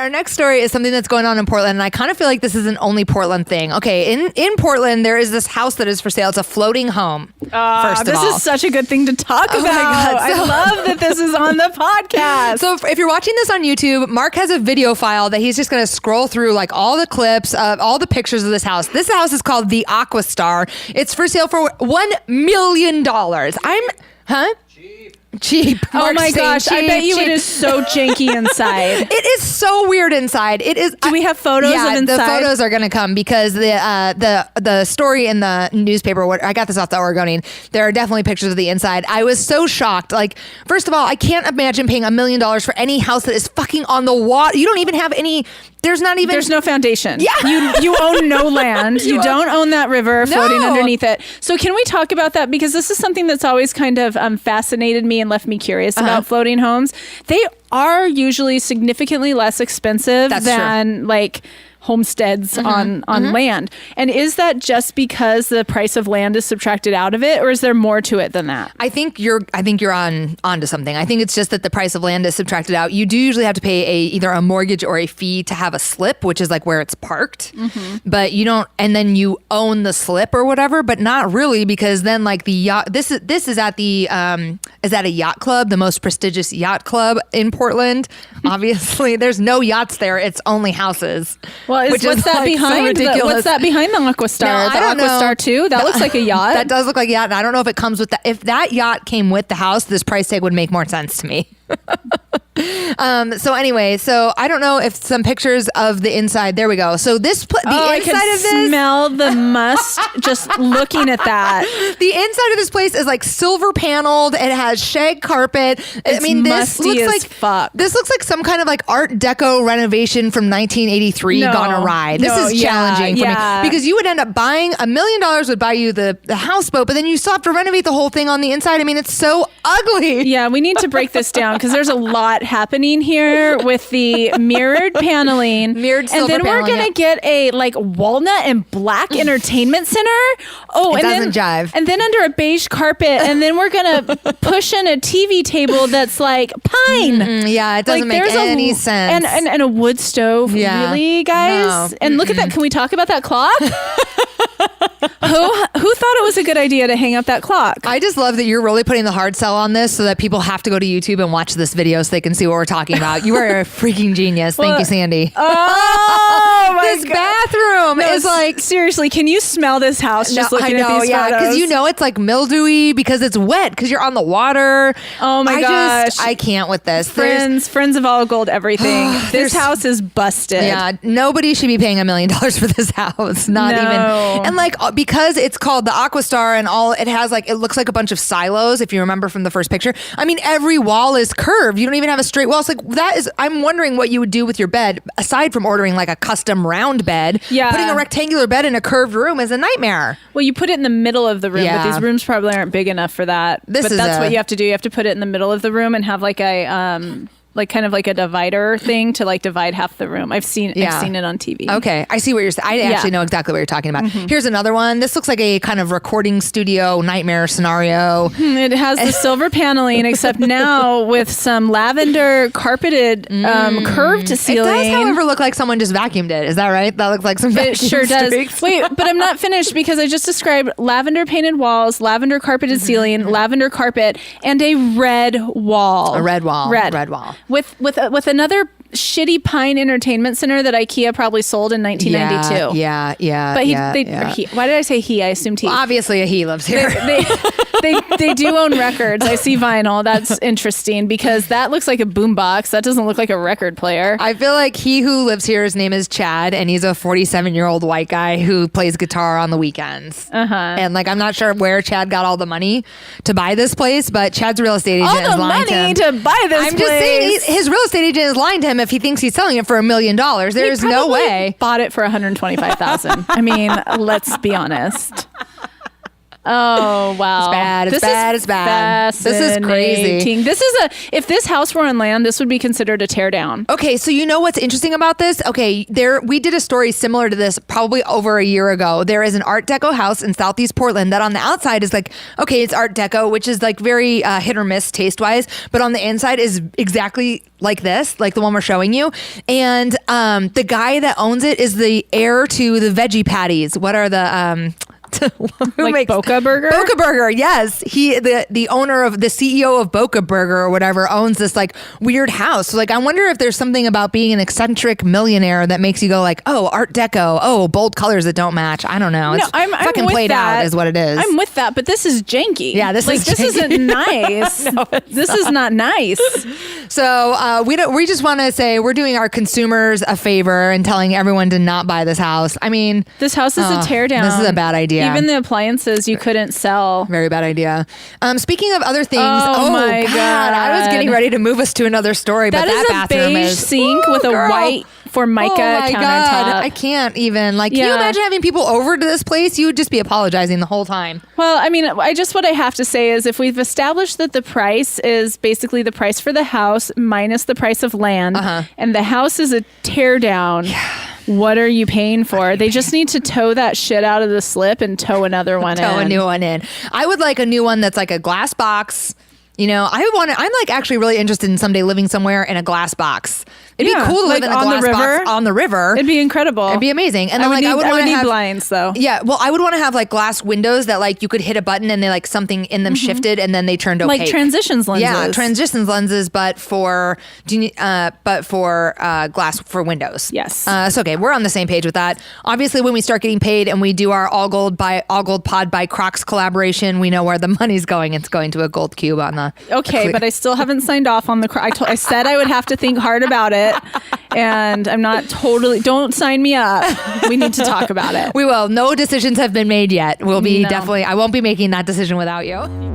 our next story is something that's going on in Portland, and I kind of feel like this is an only Portland thing. Okay, in Portland, there is this house that is for sale. It's a floating home, first of all. This is such a good thing to talk about. My God, I love that this is on the podcast. So if you're watching this on YouTube, Mark has a video file that he's just going to scroll through like all the clips of all the pictures of this house. This house is called the Aqua Star. It's for sale for $1 million. Cheap. Oh my gosh, cheap, I bet you it is so janky inside. It is so weird inside. It is. Do we have photos of inside? The photos are going to come because the story in the newspaper, I got this off the Oregonian, there are definitely pictures of the inside. I was so shocked. Like, first of all, I can't imagine paying $1 million for any house that is fucking on the water. You don't even have any... There's no foundation. Yeah. You own no land. You don't own that river floating underneath it. So can we talk about that? Because this is something that's always kind of fascinated me and left me curious about floating homes. They are usually significantly less expensive than like homesteads on land. And is that just because the price of land is subtracted out of it, or is there more to it than that? I think you're onto something. I think it's just that the price of land is subtracted out. You do usually have to pay either a mortgage or a fee to have a slip, which is like where it's parked. But you don't, and then you own the slip or whatever, but not really, because then like the yacht, this is at the is at a yacht club, the most prestigious yacht club in Portland. Obviously, there's no yachts there. It's only houses. Well, what's that behind? What's that behind the Aqua Star? The Aqua Star 2? That looks like a yacht. That does look like a yacht. And I don't know if it comes with that. If that yacht came with the house, this price tag would make more sense to me. So anyway, so I don't know if some pictures of the inside. There we go. So the inside I can of this, smell the must just looking at that. The inside of this place is like silver paneled. It has shag carpet. This looks like some kind of like Art Deco renovation from 1983 gone awry. This is challenging for me, because you would end up buying $1 million would buy you the houseboat, but then you still have to renovate the whole thing on the inside. I mean, it's so ugly. Yeah, we need to break this down because there's a lot happening here with the mirrored paneling. And then we're going to get a like walnut and black entertainment center. Oh, it doesn't jive. And then under a beige carpet. And then we're going to push in a TV table that's like pine. Yeah, it doesn't make any sense. And a wood stove. Yeah. Really, guys? No. And look at that. Can we talk about that clock? Who thought it was a good idea to hang up that clock? I just love that you're really putting the hard sell on this so that people have to go to YouTube and watch this video so they can see what we're talking about. You are a freaking genius. Thank you, Sandy. Oh my This bathroom is like... Seriously, can you smell this house just looking at these photos? Because you know it's like mildewy because it's wet because you're on the water. Oh my gosh. I can't with this. Friends of all gold everything. This house is busted. Yeah, nobody should be paying $1 million for this house. Not even. And like, because it's called the Aqua Star and all, it has like, it looks like a bunch of silos if you remember from the first picture. I mean, every wall is curved. You don't even have a straight wall. It's like, I'm wondering what you would do with your bed aside from ordering like a custom round bed. Yeah. Putting a rectangular bed in a curved room is a nightmare. Well, you put it in the middle of the room, but these rooms probably aren't big enough for that. That's what you have to do. You have to put it in the middle of the room and have like a like kind of like a divider thing to like divide half the room. I've seen it on TV. Okay, I see what you're saying. I actually know exactly what you're talking about. Here's another one. This looks like a kind of recording studio nightmare scenario. It has the silver paneling, except now with some lavender carpeted curved ceiling. It does, however, look like someone just vacuumed it. Is that right? That looks like some vacuum It sure streaks. does. Wait, but I'm not finished because I just described lavender painted walls, lavender carpeted ceiling, lavender carpet, and a red wall. A red wall. Red wall. With another shitty pine entertainment center that IKEA probably sold in 1992. Yeah. But why did I say he? I assumed he. Well, obviously, he lives here. They do own records. I see vinyl. That's interesting because that looks like a boombox. That doesn't look like a record player. I feel like he who lives here, his name is Chad, and he's a 47-year-old white guy who plays guitar on the weekends. And like, I'm not sure where Chad got all the money to buy this place, but Chad's real estate agent is lying to him. All the money to buy this place. I'm just saying, his real estate agent is lying to him if he thinks he's selling it for $1 million. There's no way. Bought it for $125,000. I mean, let's be honest. Oh, wow. It's bad. It's bad. It's bad. This is crazy. If this house were on land, this would be considered a tear down. Okay, so you know what's interesting about this? Okay, we did a story similar to this probably over a year ago. There is an Art Deco house in Southeast Portland that on the outside is like, okay, it's Art Deco, which is like very hit or miss taste-wise, but on the inside is exactly like this, like the one we're showing you. And the guy that owns it is the heir to the veggie patties. What are the... Who makes Boca Burger? Boca Burger, yes. He, the owner of the CEO of Boca Burger or whatever, owns this like weird house. So like, I wonder if there's something about being an eccentric millionaire that makes you go like, oh, Art Deco, oh, bold colors that don't match. I don't know. It's fucking played out, is what it is. I'm with that, but this is janky. Yeah, this isn't nice. No, this is not nice. So we just want to say we're doing our consumers a favor and telling everyone to not buy this house. I mean, this house is a tear down. This is a bad idea. Even the appliances you couldn't sell. Very bad idea. Speaking of other things, my God. I was getting ready to move us to another story, but that bathroom beige sink with a white Formica countertop. God, I can't even. Like, can you imagine having people over to this place? You would just be apologizing the whole time. Well, I mean, what I have to say is if we've established that the price is basically the price for the house minus the price of land, and the house is a tear down. Yeah. What are you paying for? They just need to tow that shit out of the slip and tow another one in. Tow a new one in. I would like a new one that's like a glass box. You know, I'm like actually really interested in someday living somewhere in a glass box. It'd be cool to live in a glass box on the river. It'd be incredible. It'd be amazing. And then I would need have blinds though. Yeah, well, I would want to have like glass windows that like you could hit a button and they like something in them shifted and then they turned opaque. Like transitions lenses. Yeah, transitions lenses, but for glass for windows. Yes. So okay, we're on the same page with that. Obviously, when we start getting paid and we do our All Gold Pod by Crocs collaboration, we know where the money's going. It's going to a gold cube on the. Okay, but I still haven't signed off on the. I said I would have to think hard about it. And I'm not totally, don't sign me up. We need to talk about it. We will. No decisions have been made yet. We'll be definitely, I won't be making that decision without you.